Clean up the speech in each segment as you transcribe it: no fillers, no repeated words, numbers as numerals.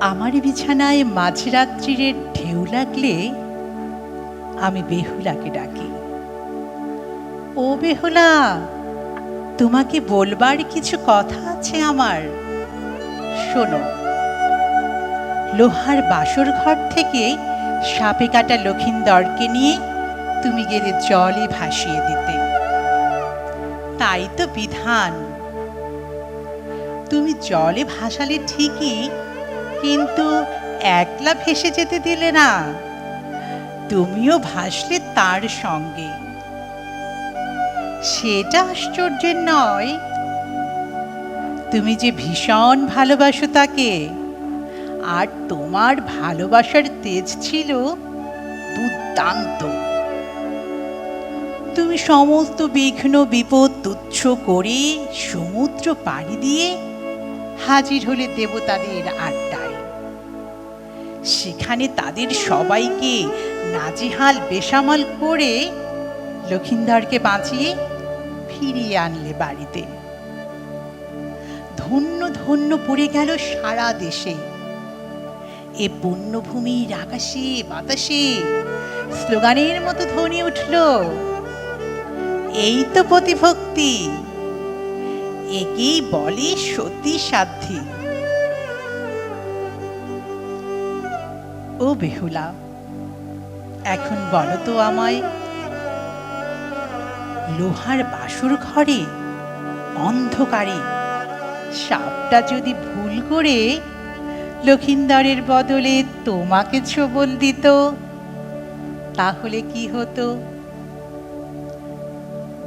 আমার বিছানায় মাঝরাত্রির ঢেউ লাগলে আমি বেহুলাকে ডাকি, ও বেহুলা, তোমাকে বলবার কিছু কথা আছে আমার, শোনো। লোহার বাসর ঘর থেকে সাপে কাটা লক্ষিন্দরকে নিয়ে তুমি গেলে জলে ভাসিয়ে দিতে। তাই তো বিধান। তুমি জলে ভাসালে ঠিকই, কিন্তু একলা ভেসে যেতে দিলে না, তুমিও ভাসলে তার সঙ্গে। সেটা আশ্চর্যের নয়। তুমি যে ভীষণ ভালোবাসো তাকে, আর তোমার ভালোবাসার তেজ ছিল দুর্দান্ত। তুমি সমস্ত বিঘ্ন বিপদ তুচ্ছ করে সমুদ্র পাড়ি দিয়ে হাজির হলে দেবতাদের আড্ডায়। সেখানে তাদের সবাইকে নাজেহাল বেসামাল করে লক্ষিন্দরকে বাঁচিয়ে ফিরিয়ে আনলে বাড়িতে। ধন্য ধন্য পড়ে গেল সারা দেশে। এ পুণ্যভূমির আকাশে বাতাসে স্লোগানের মতো ধ্বনি উঠল, এই তো প্রতিভক্তি, একেই বলে সতী সাধ্যি। ও বেহুলা, এখন বলো তো আমায়, লোহার বাসর ঘরে অন্ধকারে সাপটা যদি ভুল করে লক্ষিন্দরের বদলে তোমাকে ছোবল দিত, তাহলে কি হতো?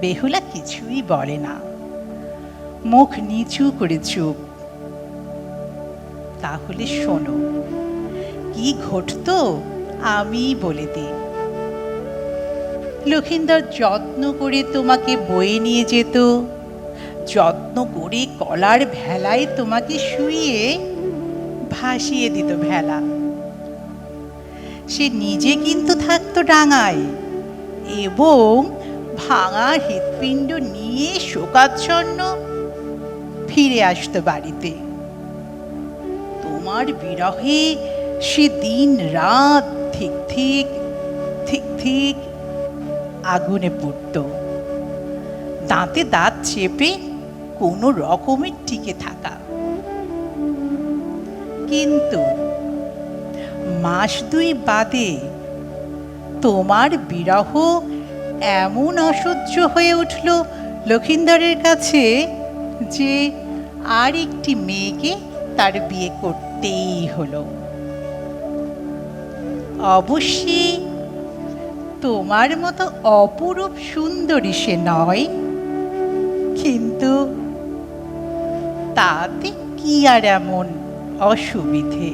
বেহুলা কিছুই বলে না, মুখ নিচু করে চুপ। তাহলে শোনো, কি ঘটতো আমি বলে দিই। লক্ষিন্দর যত্ন করে তোমাকে বয়ে নিয়ে যেত, যত্ন করে কলার ভেলায় তোমাকে শুইয়ে ভাসিয়ে দিত ভেলা। সে নিজে কিন্তু থাকতো ডাঙায়, এবং ভাঙা হৃৎপিণ্ড নিয়ে শোকাচ্ছন্ন ফিরে আসতো বাড়িতে। তোমার বিরহে সে দিন রাত ঠিক ঠিক ঠিক ঠিক আগুনে পুড়ত, দাঁতে দাঁত চেপে কোনো রকমে টিকে থাকা। কিন্তু মাস দুই বাদে তোমার বিরহ এমন অসহ্য হয়ে উঠল লক্ষিন্দরের কাছে যে আর একটি মেয়েকে তার বিয়ে করতেই হলো। অবশ্যই তোমার মতো অপরূপ সুন্দরী সে নয়, কিন্তু তাতে কি আর এমন অসুবিধে?